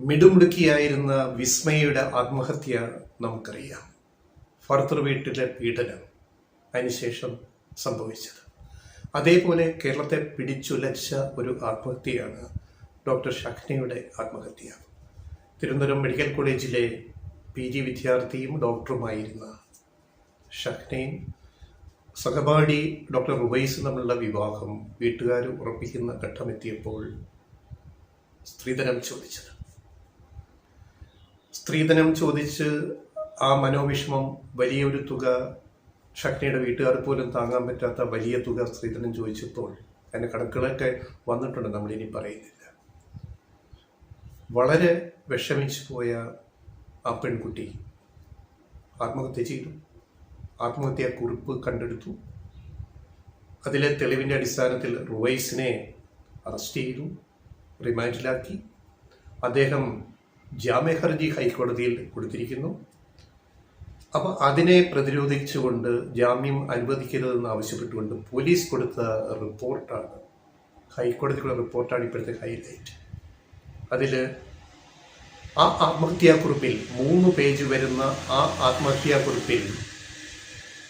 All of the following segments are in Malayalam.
മിടുമിടുക്കിയായിരുന്ന വിസ്മയയുടെ ആത്മഹത്യ നമുക്കറിയാം. ഭർത്തൃ വീട്ടിലെ പീഡനം അതിനുശേഷം സംഭവിച്ചത്. അതേപോലെ കേരളത്തെ പിടിച്ചുലച്ച ഒരു ആത്മഹത്യയാണ് ഡോക്ടർ ഷഹ്നയുടെ ആത്മഹത്യ. തിരുവനന്തപുരം മെഡിക്കൽ കോളേജിലെ PG വിദ്യാർത്ഥിയും ഡോക്ടറുമായിരുന്ന ഷഹ്നയും സഹപാഠി ഡോക്ടർ റുവൈസും തമ്മിലുള്ള വിവാഹം വീട്ടുകാർ ഉറപ്പിക്കുന്ന ഘട്ടമെത്തിയപ്പോൾ സ്ത്രീധനം ചോദിച്ച് ആ മനോവിഷമം വലിയൊരു തുക, ഷഹ്നയുടെ വീട്ടുകാർ പോലും താങ്ങാൻ പറ്റാത്ത വലിയ തുക സ്ത്രീധനം ചോദിച്ചപ്പോൾ അതിൻ്റെ കണക്കുകളൊക്കെ വന്നിട്ടുണ്ട്, നമ്മളിനി പറയുന്നില്ല. വളരെ വിഷമിച്ചു പോയ ആ പെൺകുട്ടി ആത്മഹത്യ ചെയ്തു. ആത്മഹത്യാ കുറിപ്പ് കണ്ടെടുത്തു. അതിലെ തെളിവിൻ്റെ അടിസ്ഥാനത്തിൽ റുവൈസിനെ അറസ്റ്റ് ചെയ്തു, റിമാൻഡിലാക്കി. അദ്ദേഹം ജാമ്യ ഹർജി ഹൈക്കോടതിയിൽ കൊടുത്തിരിക്കുന്നു. അപ്പോൾ അതിനെ പ്രതിരോധിച്ചുകൊണ്ട് ജാമ്യം അനുവദിക്കരുതെന്ന് ആവശ്യപ്പെട്ടുകൊണ്ട് പോലീസ് കൊടുത്ത റിപ്പോർട്ടാണ്, ഹൈക്കോടതിക്കുള്ള റിപ്പോർട്ടാണ് ഇപ്പോഴത്തെ ഹൈലൈറ്റ്. അതിൽ ആ ആത്മഹത്യാക്കുറിപ്പിൽ 3 പേജ് വരുന്ന ആ ആത്മഹത്യാക്കുറിപ്പിൽ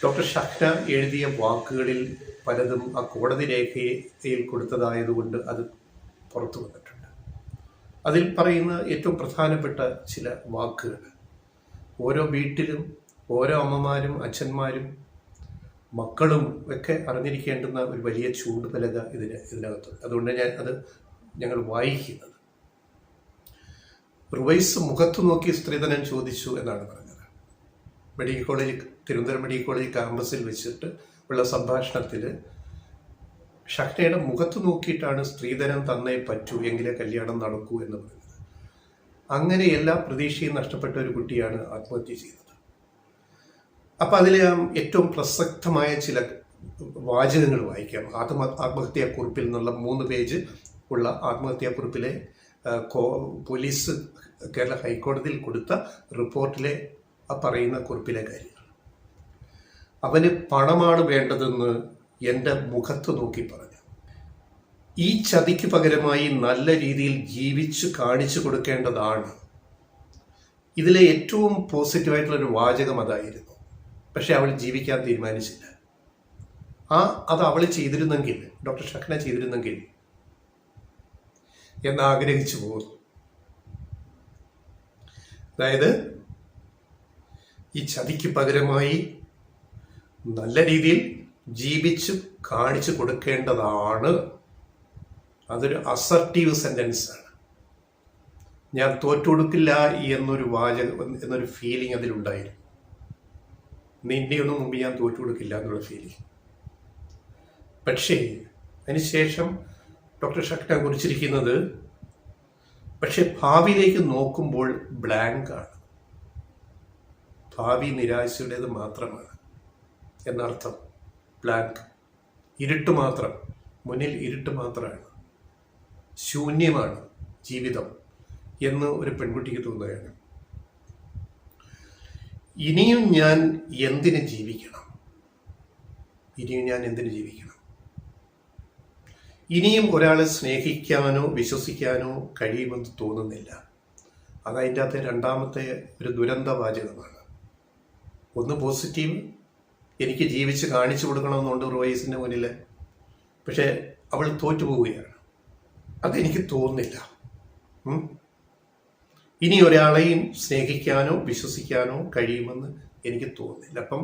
ഡോക്ടർ ഷഹ്ന എഴുതിയ വാക്കുകളിൽ പലതും ആ കോടതി രേഖയിൽ കൊടുത്തതായതുകൊണ്ട് അത് പുറത്തു വന്നിട്ടുണ്ട്. അതിൽ പറയുന്ന ഏറ്റവും പ്രധാനപ്പെട്ട ചില വാക്കുകൾ ഓരോ വീട്ടിലും ഓരോ അമ്മമാരും അച്ഛന്മാരും മക്കളും ഒക്കെ അറിഞ്ഞിരിക്കേണ്ടുന്ന ഒരു വലിയ ചൂണ്ടുപലക ഇതിനകത്തുണ്ട്. അതുകൊണ്ട് ഞങ്ങൾ വായിക്കുന്നത്. റുവൈസ് മുഖത്തു നോക്കി സ്ത്രീധനം ചോദിച്ചു എന്നാണ് പറഞ്ഞത്. Medical college, Thiruvananthapuram medical college ക്യാമ്പസിൽ വെച്ചിട്ട് ഉള്ള സംഭാഷണത്തിൽ ഷഹ്നയുടെ മുഖത്ത് നോക്കിയിട്ടാണ് സ്ത്രീധനം തന്നേ പറ്റൂ, എങ്കിലേ കല്യാണം നടക്കൂ എന്ന് പറയുന്നത്. അങ്ങനെ എല്ലാ പ്രതീക്ഷയും നഷ്ടപ്പെട്ട ഒരു കുട്ടിയാണ് ആത്മഹത്യ ചെയ്തത്. അപ്പം അതിലെ ഏറ്റവും പ്രസക്തമായ ചില വാചകങ്ങൾ വായിക്കാം. ആത്മഹത്യാക്കുറിപ്പിൽ നിന്നുള്ള 3 പേജ് ഉള്ള ആത്മഹത്യാക്കുറിപ്പിലെ പോലീസ് കേരള ഹൈക്കോടതിയിൽ കൊടുത്ത റിപ്പോർട്ടിലെ ആ പറയുന്ന കുറിപ്പിലെ കാര്യങ്ങൾ. അവന് പണമാണ് വേണ്ടതെന്ന് എൻ്റെ മുഖത്ത് നോക്കി പറഞ്ഞു. ഈ ചതിക്ക് പകരമായി നല്ല രീതിയിൽ ജീവിച്ച് കാണിച്ചു കൊടുക്കേണ്ടതാണ്. ഇതിലെ ഏറ്റവും പോസിറ്റീവായിട്ടുള്ളൊരു വാചകം അതായിരുന്നു. പക്ഷെ അവൾ ജീവിക്കാൻ തീരുമാനിച്ചില്ല. അത് അവൾ ചെയ്തിരുന്നെങ്കിൽ, ഡോക്ടർ ഷഹ്ന ചെയ്തിരുന്നെങ്കിൽ എന്നാഗ്രഹിച്ചു പോകുന്നു. അതായത് ഈ ചതിക്ക് പകരമായി നല്ല രീതിയിൽ ജീവിച്ച് കാണിച്ചു കൊടുക്കേണ്ടതാണ്. അതൊരു അസർട്ടീവ് സെന്റൻസ് ആണ്. ഞാൻ തോറ്റുകൊടുക്കില്ല എന്നൊരു എന്നൊരു ഫീലിംഗ് അതിലുണ്ടായിരുന്നു. നിന്റെയൊന്നും മുമ്പ് ഞാൻ തോറ്റുകൊടുക്കില്ല എന്നുള്ള ഫീലിംഗ്. പക്ഷേ അതിനുശേഷം ഡോക്ടർ ഷഹ്ന കുറിച്ചിരിക്കുന്നത്, പക്ഷെ ഭാവിയിലേക്ക് നോക്കുമ്പോൾ ബ്ലാങ്ക് ആണ്, ഭാവി നിരാശയുടേത് മാത്രമാണ് എന്നർത്ഥം. ബ്ലാങ്ക്, ഇരുട്ട് മാത്രം, മുന്നിൽ ഇരുട്ട് മാത്രമാണ്, ശൂന്യമാണ് ജീവിതം എന്ന് ഒരു പെൺകുട്ടിക്ക് തോന്നുകയാണ്. ഇനിയും ഞാൻ എന്തിന് ജീവിക്കണം? ഇനിയും ഒരാളെ സ്നേഹിക്കാനോ വിശ്വസിക്കാനോ കഴിയുമെന്ന് തോന്നുന്നില്ല. അതതിൻ്റെ അകത്തെ രണ്ടാമത്തെ ഒരു ദുരന്ത വാചകമാണ്. ഒന്ന് പോസിറ്റീവ്, എനിക്ക് ജീവിച്ച് കാണിച്ചു കൊടുക്കണമെന്നുണ്ട് റുവൈസിൻ്റെ മുന്നിൽ. പക്ഷെ അവൾ തോറ്റുപോവുകയാണ്. അതെനിക്ക് തോന്നുന്നില്ല. ഇനി ഒരാളെയും സ്നേഹിക്കാനോ വിശ്വസിക്കാനോ കഴിയുമെന്ന് എനിക്ക് തോന്നുന്നില്ല. അപ്പം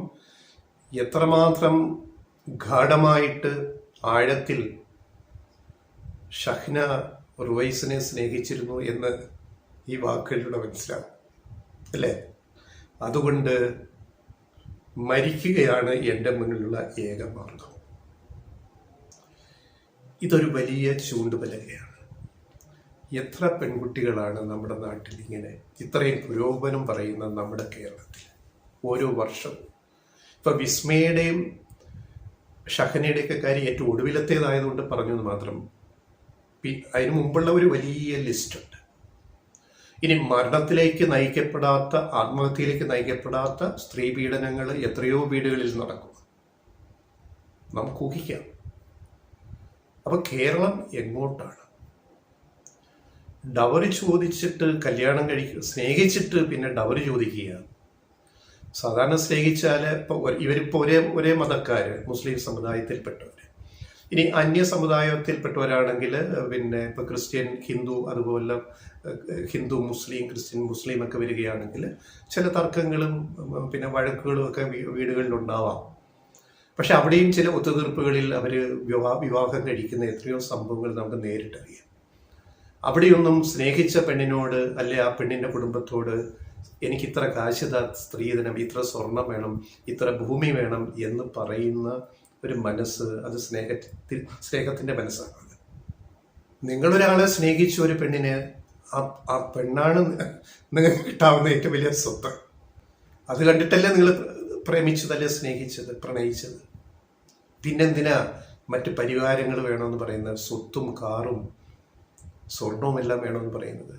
എത്രമാത്രം ഗാഢമായിട്ട് ആഴത്തിൽ ഷഹ്ന റുവൈസിനെ സ്നേഹിച്ചിരുന്നു എന്ന് ഈ വാക്കുകളിലൂടെ മനസ്സിലാവും, അല്ലേ? അതുകൊണ്ട് മരിക്കുകയാണ് എൻ്റെ മുന്നിലുള്ള ഏക മാർഗം. ഇതൊരു വലിയ ചൂണ്ടുപലകയാണ്. എത്ര പെൺകുട്ടികളാണ് നമ്മുടെ നാട്ടിൽ ഇങ്ങനെ ഇത്രയും പുരോഗമനം പറയുന്ന നമ്മുടെ കേരളത്തിൽ ഓരോ വർഷവും? ഇപ്പം വിസ്മയുടെയും ഷഹ്നയുടെയൊക്കെ കാര്യം ഏറ്റവും ഒടുവിലത്തേതായതുകൊണ്ട് പറഞ്ഞത് മാത്രം. അതിനു മുമ്പുള്ള ഒരു വലിയ ലിസ്റ്റുണ്ട്. ഇനി മരണത്തിലേക്ക് നയിക്കപ്പെടാത്ത, ആത്മഹത്യയിലേക്ക് നയിക്കപ്പെടാത്ത സ്ത്രീ പീഡനങ്ങൾ എത്രയോ വീടുകളിൽ നടക്കും, നമുക്ക് ഊഹിക്കാം. അപ്പം കേരളം എങ്ങോട്ടാണ്? ഡവറി ചോദിച്ചിട്ട് കല്യാണം സ്നേഹിച്ചിട്ട് പിന്നെ ഡവറി ചോദിക്കുക. സാധാരണ സ്നേഹിച്ചാൽ ഇവരിപ്പോൾ ഒരേ മതക്കാർ, മുസ്ലിം സമുദായത്തിൽപ്പെട്ടവർ. ഇനി അന്യ സമുദായത്തിൽപ്പെട്ടവരാണെങ്കിൽ പിന്നെ ഇപ്പോൾ ക്രിസ്ത്യൻ, ഹിന്ദു, അതുപോലെ ഹിന്ദു മുസ്ലിം, ക്രിസ്ത്യൻ മുസ്ലിം ഒക്കെ വരികയാണെങ്കിൽ ചില തർക്കങ്ങളും പിന്നെ വഴക്കുകളും ഒക്കെ വീടുകളിലുണ്ടാവാം. പക്ഷെ അവിടെയും ചില ഒത്തുതീർപ്പുകളിൽ അവർ വിവാഹം കഴിക്കുന്ന എത്രയോ സംഭവങ്ങൾ നമുക്ക് നേരിട്ടറിയാം. അവിടെയൊന്നും സ്നേഹിച്ച പെണ്ണിനോട് അല്ലെ ആ പെണ്ണിൻ്റെ കുടുംബത്തോട് എനിക്ക് ഇത്ര കാശ് സ്ത്രീധനം, ഇത്ര സ്വർണം വേണം, ഇത്ര ഭൂമി വേണം എന്ന് പറയുന്ന ഒരു മനസ്സ്, അത് സ്നേഹത്തിൻ്റെ മനസ്സാണ്. നിങ്ങളൊരാളെ സ്നേഹിച്ച ഒരു പെണ്ണിന് ആ പെണ്ണാണ് നിങ്ങൾക്ക് കിട്ടാവുന്ന ഏറ്റവും വലിയ സ്വത്ത്. അത് കണ്ടിട്ടല്ലേ നിങ്ങൾ പ്രേമിച്ചതല്ലേ, സ്നേഹിച്ചത്, പ്രണയിച്ചത്. പിന്നെന്തിനാ മറ്റ് പരിവാരങ്ങൾ വേണമെന്ന് പറയുന്നത്, സ്വത്തും കാറും സ്വർണവും എല്ലാം വേണമെന്ന് പറയുന്നത്?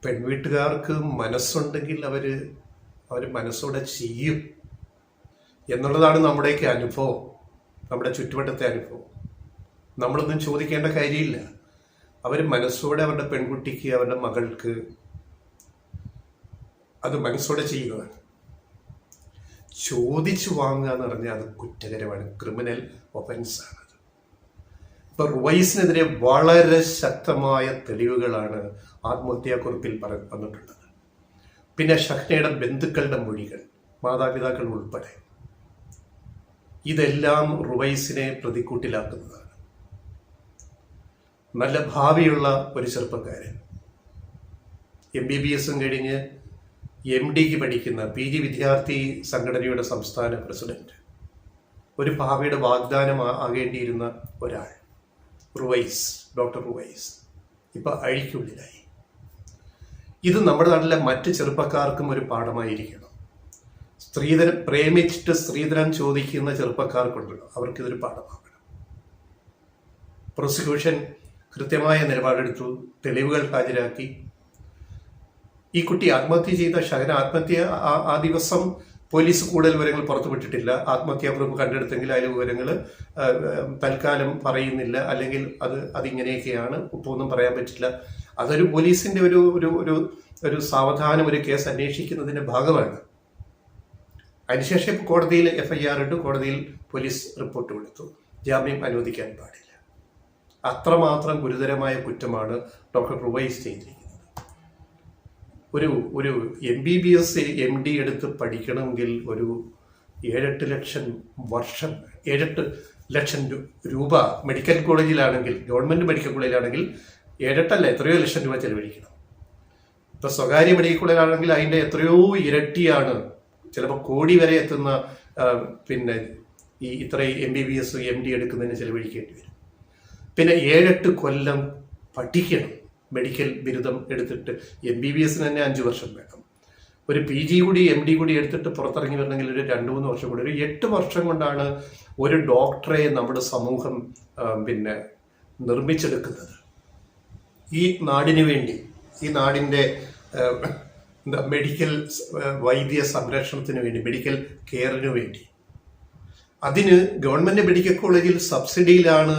പെൺവീട്ടുകാർക്ക് മനസ്സുണ്ടെങ്കിൽ അവർ മനസ്സോടെ ചെയ്യും എന്നുള്ളതാണ് നമ്മുടെയൊക്കെ അനുഭവം, നമ്മുടെ ചുറ്റുവട്ടത്തെ അനുഭവം. നമ്മളൊന്നും ചോദിക്കേണ്ട കാര്യമില്ല. അവർ മനസ്സോടെ അവരുടെ പെൺകുട്ടിക്ക്, അവരുടെ മകൾക്ക് അത് മനസ്സോടെ ചെയ്യുന്നതാണ്. ചോദിച്ചു വാങ്ങുക എന്ന് പറഞ്ഞാൽ അത് കുറ്റകരമാണ്, ക്രിമിനൽ ഒഫൻസാണ്. ഇപ്പൊ റുവൈസിനെതിരെ വളരെ ശക്തമായ തെളിവുകളാണ് ആത്മഹത്യാക്കുറിപ്പിൽ വന്നിട്ടുള്ളത്. പിന്നെ ഷഹ്നയുടെ ബന്ധുക്കളുടെ മൊഴികൾ, മാതാപിതാക്കൾ ഉൾപ്പെടെ, ഇതെല്ലാം റുവൈസിനെ പ്രതിക്കൂട്ടിലാക്കുന്നതാണ്. നല്ല ഭാവിയുള്ള ഒരു ചെറുപ്പക്കാരൻ, MBBS കഴിഞ്ഞ് MDക്ക് പഠിക്കുന്ന PG വിദ്യാർത്ഥി സംഘടനയുടെ സംസ്ഥാന പ്രസിഡന്റ്, ഒരു ഭാവിയുടെ വാഗ്ദാനം ആകേണ്ടിയിരുന്ന ഒരാൾ, ഡോക്ടർ റുവൈസ് ഇപ്പൊ അഴിക്കുള്ളിലായി. ഇത് നമ്മുടെ നാട്ടിലെ മറ്റ് ചെറുപ്പക്കാർക്കും ഒരു പാഠമായിരിക്കണം. പ്രേമിച്ചിട്ട് സ്ത്രീധനം ചോദിക്കുന്ന ചെറുപ്പക്കാർക്കുണ്ടല്ലോ, അവർക്കിതൊരു പാഠമാകണം. പ്രോസിക്യൂഷൻ കൃത്യമായ നിലപാടെടുത്തു, തെളിവുകൾ ഹാജരാക്കി. ഈ കുട്ടി ആത്മഹത്യ ചെയ്ത ഷഹന ആത്മഹത്യ ആ ദിവസം പോലീസ് കൂടുതൽ വിവരങ്ങൾ പുറത്തുവിട്ടിട്ടില്ല. ആത്മഹത്യാക്കുറിപ്പ് കണ്ടെടുത്തെങ്കിൽ അതിലെ വിവരങ്ങൾ തൽക്കാലം പറയുന്നില്ല, അല്ലെങ്കിൽ അതിങ്ങനെയൊക്കെയാണ്, ഇപ്പോൾ ഒന്നും പറയാൻ പറ്റില്ല. അതൊരു പോലീസിന്റെ ഒരു സാവധാനം ഒരു കേസ് അന്വേഷിക്കുന്നതിന്റെ ഭാഗമാണ്. അതിനുശേഷം കോടതിയിൽ FIR ഇട്ടു, കോടതിയിൽ പോലീസ് റിപ്പോർട്ട് കൊടുത്തു, ജാമ്യം അനുവദിക്കാൻ പാടില്ല. അത്രമാത്രം ഗുരുതരമായ കുറ്റമാണ് ഡോക്ടർ റുവൈസ് ചെയ്തിരിക്കുന്നത്. ഒരു MBBS MD എടുത്ത് പഠിക്കണമെങ്കിൽ ഒരു 7-8 ലക്ഷം രൂപ മെഡിക്കൽ കോളേജിലാണെങ്കിൽ, ഗവൺമെന്റ് മെഡിക്കൽ കോളേജിലാണെങ്കിൽ 7-8 എത്രയോ ലക്ഷം രൂപ ചെലവഴിക്കണം. ഇപ്പൊ സ്വകാര്യ മെഡിക്കൽ കോളേജിലാണെങ്കിൽ അതിന്റെ എത്രയോ ഇരട്ടിയാണ്, ചിലപ്പോൾ കോടി വരെ എത്തുന്ന പിന്നെ ഇത്രയും MBBS MD എടുക്കുന്നതിന് ചെലവഴിക്കേണ്ടി വരും. പിന്നെ 7-8 കൊല്ലം പഠിക്കണം. മെഡിക്കൽ ബിരുദം എടുത്തിട്ട് MBBS തന്നെ 5 വർഷം വേണം. ഒരു PG കൂടി MD കൂടി എടുത്തിട്ട് പുറത്തിറങ്ങി വരണമെങ്കിൽ ഒരു 2-3 വർഷം കൂടി, ഒരു 8 വർഷം കൊണ്ടാണ് ഒരു ഡോക്ടറെ നമ്മുടെ സമൂഹം പിന്നെ നിർമ്മിച്ചെടുക്കുന്നത്. ഈ നാടിന് വേണ്ടി, ഈ നാടിൻ്റെ മെഡിക്കൽ വൈദ്യ സംരക്ഷണത്തിന് വേണ്ടി, മെഡിക്കൽ കെയറിന് വേണ്ടി. അതിന് ഗവൺമെന്റ് മെഡിക്കൽ കോളേജിൽ സബ്സിഡിയിലാണ്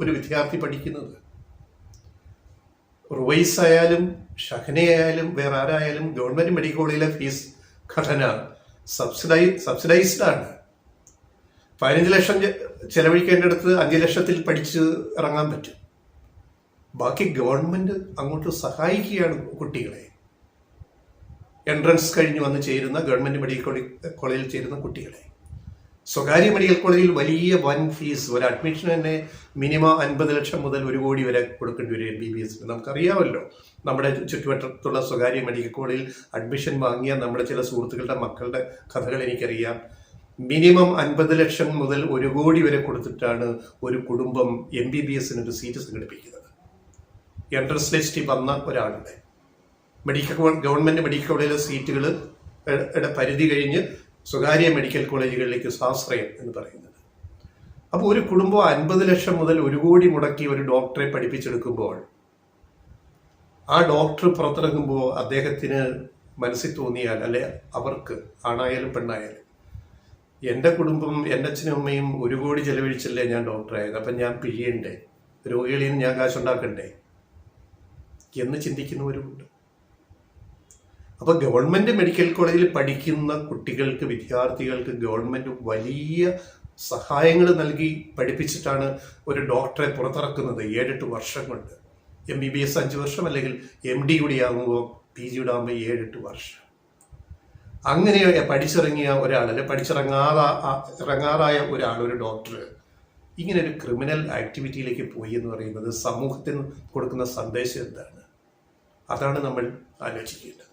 ഒരു വിദ്യാർത്ഥി പഠിക്കുന്നത്. റുവൈസ് ആയാലും ഷഹനയായാലും വേറെ ആരായാലും ഗവൺമെന്റ് മെഡിക്കൽ കോളേജിലെ ഫീസ് ഘടന സബ്സിഡൈസ്ഡ് ആണ്. 15 ലക്ഷം ചെലവഴിക്കേണ്ടടുത്ത് 5 ലക്ഷത്തിൽ പഠിച്ച് ഇറങ്ങാൻ പറ്റും. ബാക്കി ഗവൺമെന്റ് അങ്ങോട്ട് സഹായിക്കുകയാണ് കുട്ടികളെ. എൻട്രൻസ് കഴിഞ്ഞ് വന്ന് ചേരുന്ന ഗവൺമെന്റ് മെഡിക്കൽ കോളേജിൽ ചേരുന്ന കുട്ടികളെ. സ്വകാര്യ മെഡിക്കൽ കോളേജിൽ വൻ ഫീസ്, ഒരു അഡ്മിഷൻ തന്നെ മിനിമം 50 ലക്ഷം മുതൽ 1 കോടി വരെ കൊടുക്കേണ്ടി വരും MBBS. നമുക്കറിയാമല്ലോ, നമ്മുടെ ചുറ്റുവട്ടത്തുള്ള സ്വകാര്യ മെഡിക്കൽ കോളേജിൽ അഡ്മിഷൻ വാങ്ങിയ നമ്മുടെ ചില സുഹൃത്തുക്കളുടെ മക്കളുടെ കഥകൾ എനിക്കറിയാം. മിനിമം 50 ലക്ഷം മുതൽ 1 കോടി വരെ കൊടുത്തിട്ടാണ് ഒരു കുടുംബം MBBS ഒരു സീറ്റ് സംഘടിപ്പിക്കുന്നത്. എൻട്രൻസ് ലിസ്റ്റിൽ വന്ന ഒരാളുടെ ഗവൺമെന്റ് മെഡിക്കൽ കോളേജിലെ സീറ്റുകളുടെ പരിധി കഴിഞ്ഞ് സ്വകാര്യ മെഡിക്കൽ കോളേജുകളിലേക്ക് സ്വാശ്രയം എന്ന് പറയുന്നത്. അപ്പോൾ ഒരു കുടുംബം 50 ലക്ഷം മുതൽ 1 കോടി മുടക്കി ഒരു ഡോക്ടറെ പഠിപ്പിച്ചെടുക്കുമ്പോൾ, ആ ഡോക്ടർ പുറത്തിറങ്ങുമ്പോൾ അദ്ദേഹത്തിന് മനസ്സിൽ തോന്നിയാൽ, അല്ലെ അവർക്ക്, ആണായാലും പെണ്ണായാലും, എൻ്റെ കുടുംബം, എൻ്റെ അച്ഛനും അമ്മയും 1 കോടി ചെലവഴിച്ചല്ലേ ഞാൻ ഡോക്ടറായത്, അപ്പം ഞാൻ പിഴിയണ്ടേ, രോഗികളിൽ നിന്ന് ഞാൻ കാശുണ്ടാക്കണ്ടേ, എന്ന് ചിന്തിക്കുന്നവരുമുണ്ട്. അപ്പോൾ ഗവൺമെൻറ് മെഡിക്കൽ കോളേജിൽ പഠിക്കുന്ന കുട്ടികൾക്ക്, വിദ്യാർത്ഥികൾക്ക് ഗവൺമെൻറ് വലിയ സഹായങ്ങൾ നൽകി പഠിപ്പിച്ചിട്ടാണ് ഒരു ഡോക്ടറെ പുറത്തിറക്കുന്നത് 7-8 വർഷം കൊണ്ട്. MBBS 5 വർഷം, അല്ലെങ്കിൽ MD കൂടി ആകുമ്പോൾ PG കൂടെ ആകുമ്പോൾ 7-8 വർഷം. അങ്ങനെ പഠിച്ചിറങ്ങിയ ഒരാൾ, അല്ലെ പഠിച്ചിറങ്ങാറായ ഒരാൾ, ഒരു ഡോക്ടർ ഇങ്ങനെ ഒരു ക്രിമിനൽ ആക്ടിവിറ്റിയിലേക്ക് പോയി എന്ന് പറയുന്നത് സമൂഹത്തിന് കൊടുക്കുന്ന സന്ദേശം എന്താണ്? അതാണ് നമ്മൾ ആലോചിക്കേണ്ടത്.